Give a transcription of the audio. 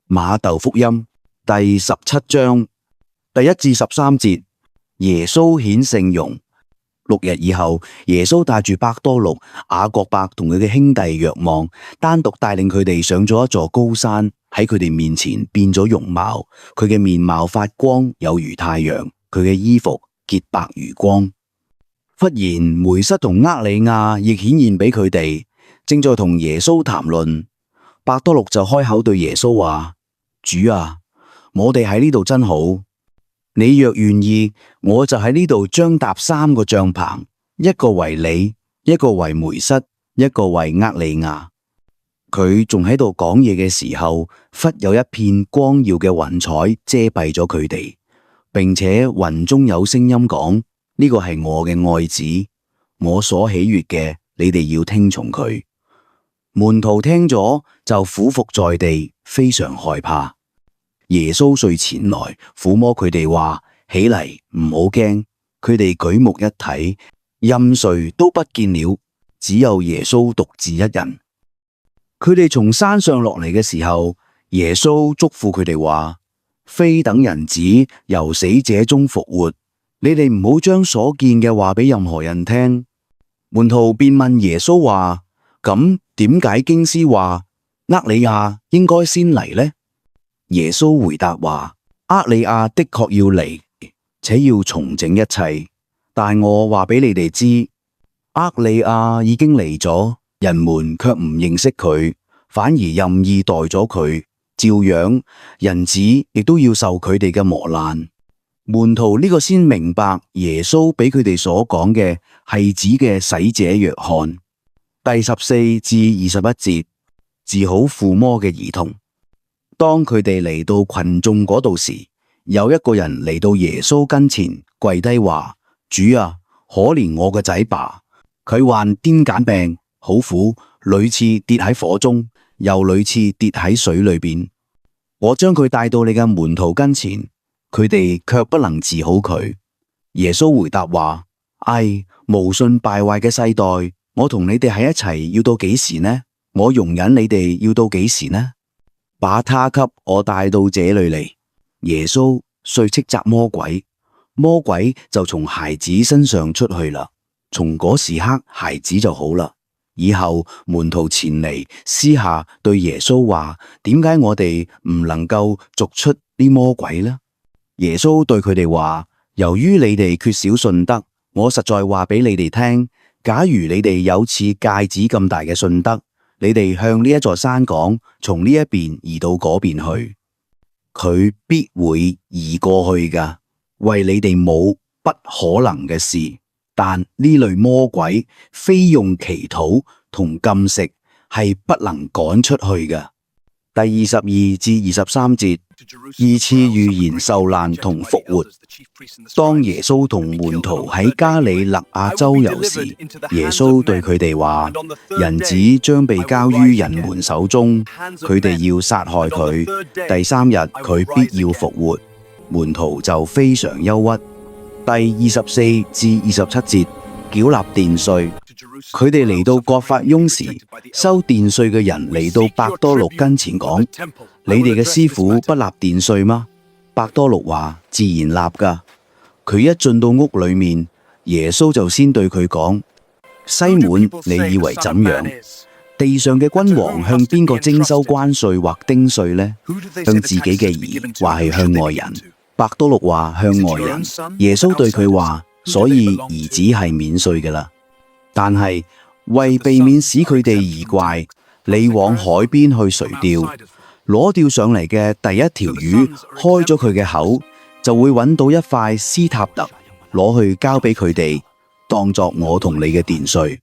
馬竇福音第17章第1至13節，耶穌顯聖容。6日以後，耶穌帶住伯多祿、雅各伯同佢嘅兄弟若望，單獨帶領佢哋上咗一座高山，喺佢哋面前變咗容貌。佢嘅面貌發光，有如太陽；佢嘅衣服潔白如光。忽然，梅瑟同厄里亞亦顯現俾佢哋，正在同耶穌談論。伯多祿就開口對耶穌話：主啊，我哋喺呢度真好。你若願意，我就喺呢度張搭3個帳棚，一個為你，一個為梅瑟，一個為厄里亞。佢仲喺度講嘢嘅時候，忽有一片光耀嘅雲彩遮蔽咗佢哋，並且雲中有聲音講：呢個係我嘅愛子，我所喜悅嘅，你哋要聽從佢。門徒聽咗就俯伏在地，非常害怕。耶穌遂前來撫摸佢哋，話：起嚟，唔好驚。佢哋舉目一睇，任誰都不見了，只有耶穌獨自一人。佢哋從山上落嚟嘅時候，耶穌囑咐佢哋話：非等人子由死者中復活，你哋唔好將所見嘅話俾任何人聽。門徒便問耶穌話：咁點解經師話厄里亞應該先嚟呢？耶穌回答話：厄里亞的確要嚟，且要重整一切。但我話俾你哋知，厄里亞已經嚟咗，人們卻唔認識佢，反而任意待咗佢。照樣，人子亦都要受佢哋嘅磨難。門徒呢個先明白耶穌俾佢哋所講嘅係指嘅洗者若翰。第14至21節，治好附魔嘅兒童。當佢哋嚟到群眾嗰度時，有一個人嚟到耶穌跟前，跪低話：主啊，可憐我個仔吧，佢患癲癇病，好苦，屢次跌喺火中，又屢次跌喺水裏邊。我將佢帶到你嘅門徒跟前，佢哋卻不能治好佢。耶穌回答話：唉，無信敗壞嘅世代，我同你哋喺一齊要到幾時呢？我容忍你哋要到幾時呢？把他給我帶到這裏嚟。耶穌遂斥責魔鬼，魔鬼就從孩子身上出去啦。從嗰時刻，孩子就好啦。以後門徒前嚟私下對耶穌話：點解我哋唔能夠逐出啲魔鬼呢？耶穌對佢哋話：由於你哋缺少信德，我實在話俾你哋聽，假如你哋有似芥子咁大嘅信德，你哋向呢一座山講，從呢一邊移到嗰邊去，佢必會移過去噶。為你哋冇不可能嘅事，但呢類魔鬼非用祈禱同禁食係不能趕出去嘅。第22至23節，二次預言受難同復活。當耶穌同門徒喺加里肋亞周遊時，耶穌對佢哋話：人子將被交於人們手中，佢哋要殺害佢，第3日佢必要復活。門徒就非常憂鬱。第24至27節，繳納殿稅。佢哋嚟到葛法翁時，收殿稅嘅人嚟到伯多祿跟前講：你哋嘅師傅不納殿稅嗎？伯多祿話：自然納噶。佢一進到屋裏面，耶穌就先對佢講：西滿，你以為怎樣？地上嘅君王向邊個徵收關稅或丁稅呢？向自己嘅兒，或係向外人？伯多祿話：向外人。耶穌對佢話：所以兒子係免稅嘅啦。但係為避免使佢哋疑怪，你往海邊去垂釣，攞釣上嚟嘅第一條魚，開咗佢嘅口，就會揾到一塊斯塔特，攞去交俾佢哋，當作我同你嘅殿稅。